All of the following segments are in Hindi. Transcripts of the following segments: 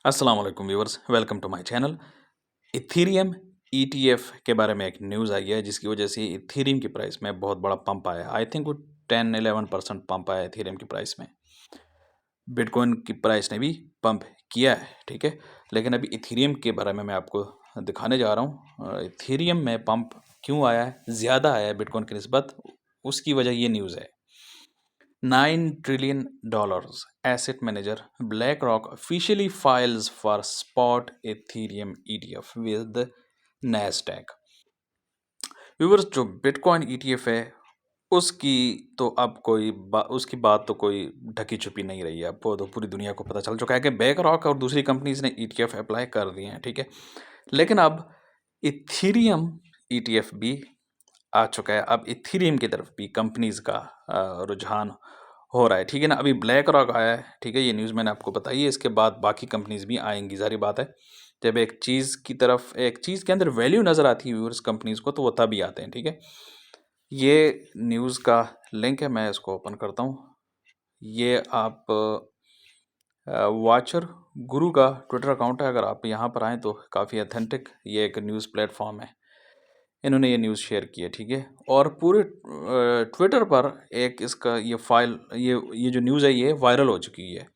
अस्सलाम वालेकुम viewers, welcome to my channel. Ethereum ETF के बारे में एक न्यूज़ आई है जिसकी वजह से इथीरियम की प्राइस में बहुत बड़ा पंप आया है। आई थिंक वो 10-11% पंप आया है इथीरियम की प्राइस में। बिटकॉइन की प्राइस ने भी पंप किया है, ठीक है। लेकिन अभी इथीरियम के बारे में मैं आपको दिखाने जा रहा हूँ। इथीरियम में पंप क्यों आया है, ज़्यादा आया है बिटकॉइन की निस्बत, उसकी वजह ये न्यूज़ है। $9 trillion asset manager BlackRock officially files for spot Ethereum ETF with Nasdaq। Viewers, जो बिटकॉइन ETF है उसकी तो अब उसकी बात तो कोई ढकी छुपी नहीं रही है। अब वो तो पूरी दुनिया को पता चल चुका है कि BlackRock और दूसरी कंपनीज ने ETF अप्लाई कर दिए हैं, ठीक है। लेकिन अब इथीरियम ETF भी आ चुका है। अब इथीरियम की तरफ भी कंपनीज का रुझान हो रहा है, ठीक है ना। अभी ब्लैक रॉक आया है, ठीक है, ये न्यूज़ मैंने आपको बताई है। इसके बाद बाकी कंपनीज भी आएंगी, ज़ाहिर बात है। जब एक चीज़ के अंदर वैल्यू नज़र आती है व्यूअर्स कंपनीज को, तो वो तभी आते हैं, ठीक है। ये न्यूज़ का लिंक है, मैं इसको ओपन करता हूँ। ये आप वॉचर गुरु का ट्विटर अकाउंट है। अगर आप यहाँ पर आएँ तो काफ़ी अथेंटिक ये एक न्यूज़ प्लेटफॉर्म है। इन्होंने ये न्यूज़ शेयर की है, ठीक है। और पूरे ट्विटर पर एक इसका ये जो न्यूज़ है ये वायरल हो चुकी है।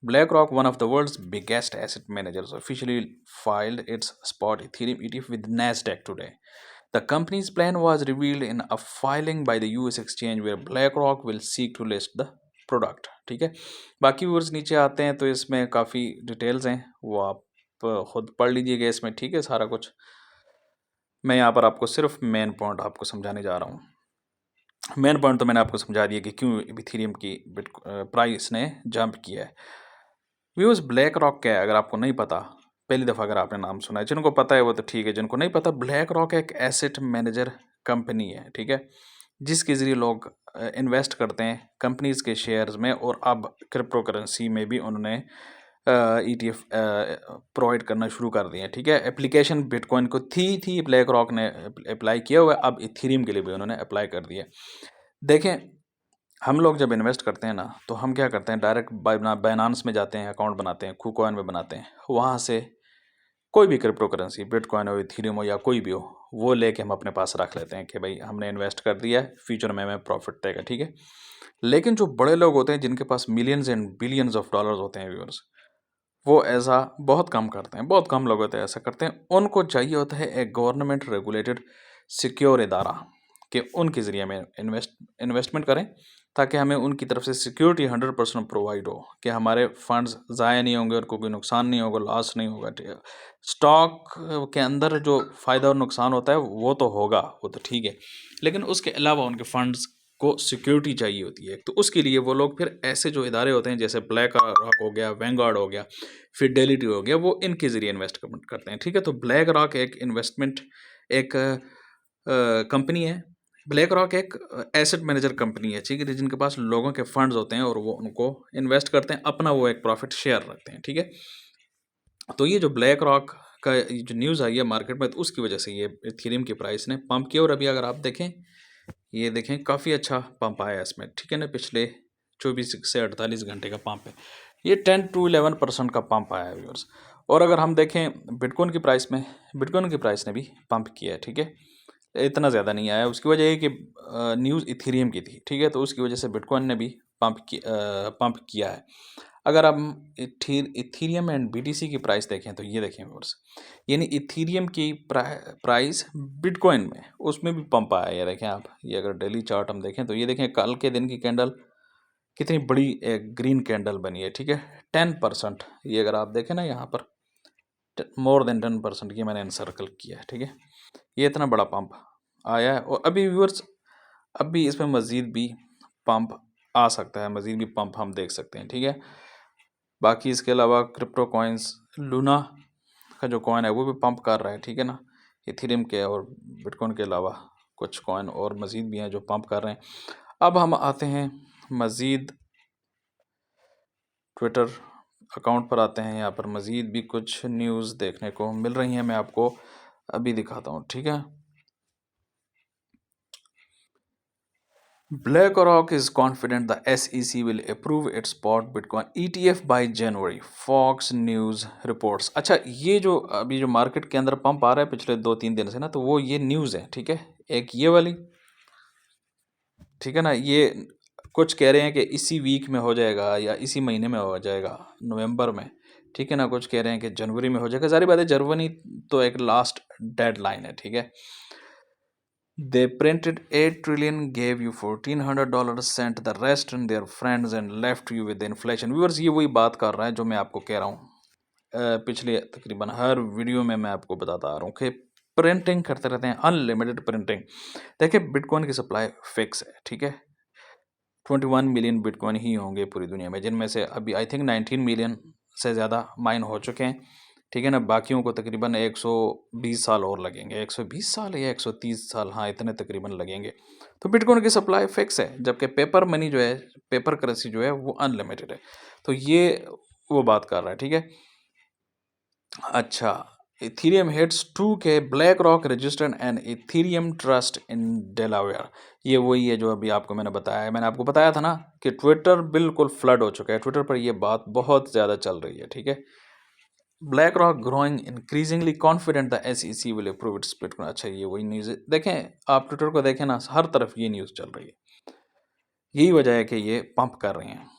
BlackRock, one of the world's biggest asset managers, officially filed its spot Ethereum ETF with Nasdaq today. The company's plan was revealed in a filing by the US exchange where BlackRock will seek to list the product, ठीक है। बाकी व्यूअर्स नीचे आते हैं तो इसमें काफ़ी डिटेल्स हैं, वो आप खुद पढ़ लीजिएगा इसमें, ठीक है, सारा कुछ। मैं यहाँ पर आपको सिर्फ मेन पॉइंट आपको समझाने जा रहा हूँ। मेन पॉइंट तो मैंने आपको समझा दिया कि क्यों इथीरियम की प्राइस ने जंप किया है। व्यूअर्स, ब्लैक रॉक क्या है अगर आपको नहीं पता, पहली दफ़ा अगर आपने नाम सुना है, जिनको पता है वो तो ठीक है, जिनको नहीं पता, ब्लैक रॉक एक एसेट मैनेजर कंपनी है, ठीक है, जिसके ज़रिए लोग इन्वेस्ट करते हैं कंपनीज के शेयर्स में। और अब क्रिप्टो करेंसी में भी उन्होंने ETF प्रोवाइड करना शुरू कर दिए हैं, ठीक है। एप्लीकेशन बिटकॉइन को थी ब्लैक रॉक ने अप्लाई किया हुआ है, अब इथीरियम के लिए भी उन्होंने अप्लाई कर दिया। देखें, हम लोग जब इन्वेस्ट करते हैं ना, तो हम क्या करते हैं, डायरेक्ट बाइनांस में जाते हैं, अकाउंट बनाते हैं, KuCoin में बनाते हैं, वहाँ से कोई भी क्रिप्टो करेंसी, बिटकॉइन हो, इथीरियम हो या कोई भी हो, वो लेके हम अपने पास रख लेते हैं कि भाई हमने इन्वेस्ट कर दिया है, फ्यूचर में हमें प्रॉफिट देगा, ठीक है। लेकिन जो बड़े लोग होते हैं जिनके पास millions and billions of dollars होते हैं व्यूअर्स, वो ऐसा बहुत कम करते हैं, बहुत कम लोग होते हैं ऐसा करते हैं। उनको चाहिए होता है एक गवर्नमेंट रेगुलेटेड सिक्योर इदारा कि उनके ज़रिए हमें इन्वेस्टमेंट करें, ताकि हमें उनकी तरफ से सिक्योरिटी 100% प्रोवाइड हो कि हमारे फंड्स ज़ाया नहीं होंगे, उनको कोई नुकसान नहीं होगा, लॉस नहीं होगा, ठीक है। स्टॉक के अंदर जो फ़ायदा और नुकसान होता है वो तो होगा, वो तो ठीक है, लेकिन उसके अलावा उनके फंड्स को सिक्योरिटी चाहिए होती है। तो उसके लिए वो लोग फिर ऐसे जो इदारे होते हैं, जैसे ब्लैक रॉक हो गया, वैंगार्ड हो गया, फिडेलिटी हो गया, वो इनके ज़रिए इन्वेस्टमेंट करते हैं, ठीक है। तो ब्लैक रॉक एक इन्वेस्टमेंट एक कंपनी है। ब्लैक रॉक एक एसेट मैनेजर कंपनी है, ठीक है, जिनके पास लोगों के फंड्स होते हैं और वो उनको इन्वेस्ट करते हैं, अपना वो एक प्रॉफिट शेयर रखते हैं, ठीक है। तो ये जो ब्लैक रॉक का ये जो न्यूज़ आई है मार्केट में, तो उसकी वजह से ये इथीरियम की प्राइस ने पंप किया। और अभी अगर आप देखें, ये देखें, काफ़ी अच्छा पंप आया है इसमें, ठीक है ना। पिछले 24 से 48 घंटे का पंप है ये, 10-11% का पंप आया है व्यूअर्स। और अगर हम देखें बिटकॉइन की प्राइस ने भी पंप किया है, ठीक है। इतना ज़्यादा नहीं आया, उसकी वजह ये कि न्यूज़ इथीरियम की थी, ठीक है, तो उसकी वजह से बिटकॉइन ने भी पंप किया है। अगर हम इथीरियम एंड BTC की प्राइस देखें तो ये देखें व्यूअर्स, यानी इथीरियम की प्राइस बिटकॉइन में, उसमें भी पंप आया है। ये देखें आप, ये अगर डेली चार्ट हम देखें तो ये देखें, कल के दिन की कैंडल कितनी बड़ी एक ग्रीन कैंडल बनी है, ठीक है, 10%। ये अगर आप देखें ना यहाँ पर, मोर देन 10% की मैंने सर्कल किया है, ठीक है। ये इतना बड़ा पंप आया है। और अभी व्यूअर्स, अभी इसमें मज़ीद भी पंप आ सकता है, मज़ीद भी पंप हम देख सकते हैं, ठीक है। बाकी इसके अलावा क्रिप्टो कॉइन्स, लूना का जो कॉइन है वो भी पंप कर रहा है, ठीक है ना। इथेरियम के और बिटकॉइन के अलावा कुछ कॉइन और मज़ीद भी हैं जो पंप कर रहे हैं। अब हम आते हैं मज़ीद ट्विटर अकाउंट पर आते हैं। यहाँ पर मज़ीद भी कुछ न्यूज़ देखने को मिल रही हैं, मैं आपको अभी दिखाता हूँ, ठीक है। BlackRock is confident the SEC will approve its spot Bitcoin ETF by January. Fox News reports. अच्छा, ये जो अभी जो मार्केट के अंदर पंप आ रहा है पिछले 2-3 दिन से ना, तो वो ये न्यूज़ है, ठीक है। एक ये वाली, ठीक है ना, ये कुछ कह रहे हैं कि इसी वीक में हो जाएगा या इसी महीने में हो जाएगा, नवंबर में, ठीक है ना। कुछ कह रहे हैं कि जनवरी में हो जाएगा। सारी बात है, जनवरी तो एक लास्ट डेडलाइन है, ठीक है। They printed 8 trillion, gave you $1,400, sent the rest and their friends and left you with the inflation. Viewers, ये वही बात कर रहा है जो मैं आपको कह रहा हूँ पिछले तकरीबन हर वीडियो में मैं आपको बताता आ रहा हूँ कि प्रिंटिंग करते रहते हैं, अनलिमिटेड प्रिंटिंग। देखिए, बिटकॉइन की सप्लाई फिक्स है, ठीक है। 21 मिलियन बिटकॉइन ही होंगे पूरी दुनिया में, जिनमें से अभी आई थिंक 19 मिलियन से ज़्यादा माइन हो चुके हैं, ठीक है ना। बाकियों को तकरीबन 120 साल और लगेंगे, 120 साल या 130 साल, हाँ इतने तकरीबन लगेंगे। तो बिटकॉइन की सप्लाई फिक्स है, जबकि पेपर मनी जो है, पेपर करेंसी जो है वो अनलिमिटेड है। तो ये वो बात कर रहा है, ठीक है। अच्छा, Ethereum hits 2K, BlackRock registered an Ethereum trust in Delaware. ये वही है जो अभी आपको मैंने बताया है। मैंने आपको बताया था ना कि ट्विटर बिल्कुल फ्लड हो चुका है, ट्विटर पर ये बात बहुत ज़्यादा चल रही है, ठीक है। Black rock growing increasingly confident the SEC will approve it's bitcoin. अच्छा, ये वही न्यूज़ है। देखें, आप ट्विटर को देखें ना, हर तरफ ये न्यूज़ चल रही है। यही वजह है कि ये पंप कर रही हैं।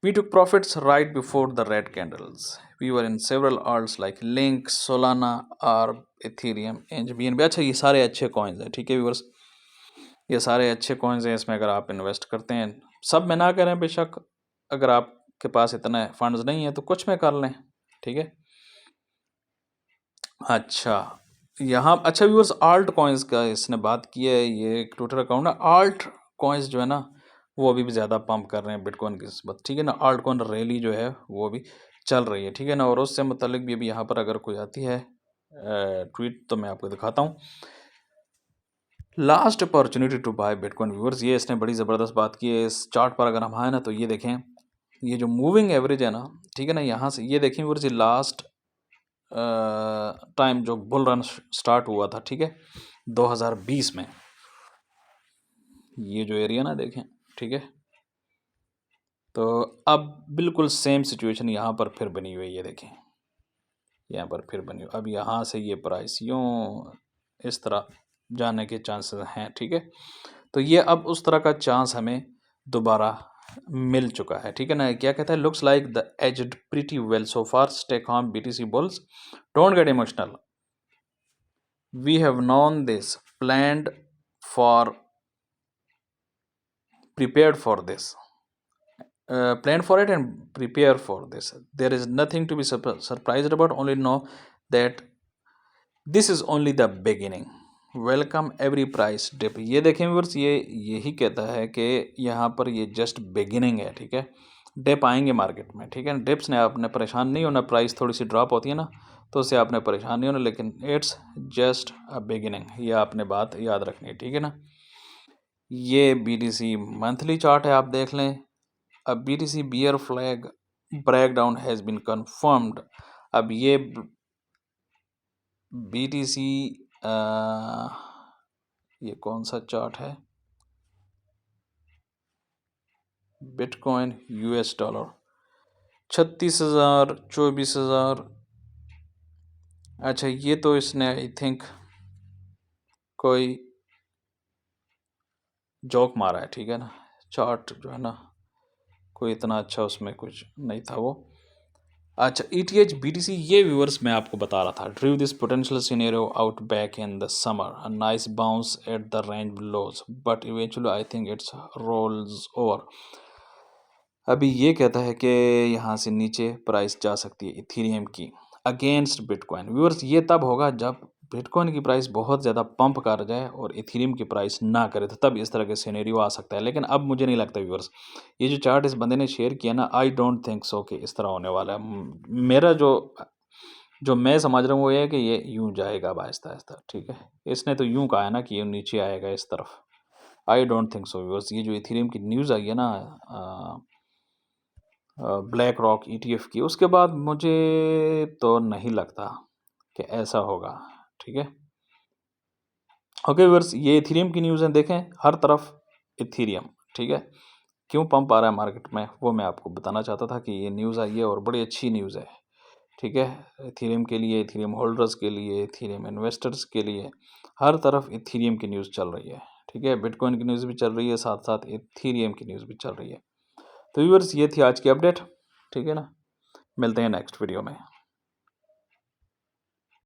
We took profits right before the red candles. We were in several alts like Link, Solana, ARB, Ethereum, Inch, BNB। अच्छा, ये सारे अच्छे कॉइन्स हैं, ठीक है व्यूअर्स, ये सारे अच्छे कॉइन्स हैं। इसमें अगर आप इन्वेस्ट करते हैं, सब में ना करें बेशक, अगर आपके पास इतने फंड्स नहीं है तो कुछ में कर लें, ठीक है। अच्छा, यहाँ अच्छा व्यूअर्स, आल्ट कॉइन्स का इसने बात की है, ये एक ट्विटर अकाउंट है। आल्ट कॉइन्स जो है ना, वो अभी भी ज़्यादा पंप कर रहे हैं बिटकॉइन की निस्बत, ठीक है ना। आल्ट कॉइन रैली जो है वो भी चल रही है, ठीक है ना। और उससे मुतालिक भी अभी यहाँ पर अगर कोई आती है ट्वीट, तो मैं आपको दिखाता हूँ। Last opportunity to buy bitcoin. Viewers, ये इसने बड़ी ज़बरदस्त बात की है। इस चार्ट पर अगर हम आए ना, तो ये देखें, ये जो मूविंग एवरेज है ना, ठीक है ना, यहाँ से ये देखें व्यूअर्स, ये लास्ट टाइम जो बुल रन स्टार्ट हुआ था, ठीक है, 2020 में, ये जो एरिया ना देखें, ठीक है। तो अब बिल्कुल सेम सिचुएशन यहाँ पर फिर बनी हुई है, ये देखें, यहाँ पर फिर बनी हुई। अब यहाँ से ये प्राइस यूँ इस तरह जाने के चांसेस हैं, ठीक है। तो ये अब उस तरह का चांस हमें दोबारा मिल चुका है, ठीक है ना। क्या कहता है, looks like the aged pretty well so far, stay calm BTC bulls, don't get emotional, we have known this, planned for, prepared for this, planned for it and prepare for this. There is nothing to be surprised about, only know that this is only the beginning. Welcome every price dip. ये देखें व्यूअर्स, ये यही कहता है कि यहाँ पर ये जस्ट बिगिनिंग है, ठीक है। डिप आएंगे मार्केट में, ठीक है। डिप्स ने आपने परेशान नहीं होना, प्राइस थोड़ी सी ड्रॉप होती है ना, तो उससे आपने परेशान नहीं होना, लेकिन इट्स जस्ट अ बिगिनिंग, ये आपने बात याद रखनी है, ठीक है ना। ये BTC मंथली चार्ट है, आप देख लें। अब BTC bear flag breakdown has been confirmed. अब ये BTC ये कौन सा चार्ट है, बिटकॉइन US डॉलर 36,000, 24,000। अच्छा, ये तो इसने आई थिंक कोई जोक मारा है, ठीक है ना। चार्ट जो है ना, कोई इतना अच्छा उसमें कुछ नहीं था वो। अच्छा, ETH BTC, ये व्यूअर्स मैं आपको बता रहा था, drive this potential scenario out back in the summer, a nice bounce at the range below, but eventually I think it's rolls over. अभी ये कहता है कि यहाँ से नीचे प्राइस जा सकती है इथीरियम की अगेंस्ट बिटकॉइन। व्यूअर्स, ये तब होगा जब बिटकॉइन की प्राइस बहुत ज़्यादा पंप कर जाए और इथीरियम की प्राइस ना करे, तो तब इस तरह के सिनेरियो आ सकता है। लेकिन अब मुझे नहीं लगता व्यूअर्स, ये जो चार्ट इस बंदे ने शेयर किया ना, आई डोंट थिंक सो कि इस तरह होने वाला है। मेरा जो जो मैं समझ रहा हूँ वो ये है कि ये यूं जाएगा अब आहिस्ता आहिस्ता, ठीक है। इसने तो यूं कहा है ना कि ये नीचे आएगा इस तरफ। I don't think so viewers, ये जो इथीरियम की न्यूज़ आई है ना ब्लैक रॉक ETF की, उसके बाद मुझे तो नहीं लगता कि ऐसा होगा, ठीक है। ओके व्यूअर्स, ये इथेरियम की न्यूज़ है, देखें हर तरफ इथीरियम, ठीक है। क्यों पंप आ रहा है मार्केट में वो मैं आपको बताना चाहता था कि ये न्यूज़ आई है और बड़ी अच्छी न्यूज़ है, ठीक है। इथीरियम के लिए, इथीरियम होल्डर्स के लिए, इथीरियम इन्वेस्टर्स के लिए, हर तरफ इथीरियम की न्यूज़ चल रही है, ठीक है। बिटकॉइन की न्यूज़ भी चल रही है, साथ साथ इथीरियम की न्यूज़ भी चल रही है। तो व्यूअर्स, ये थी आज की अपडेट, ठीक है ना। मिलते हैं नेक्स्ट वीडियो में।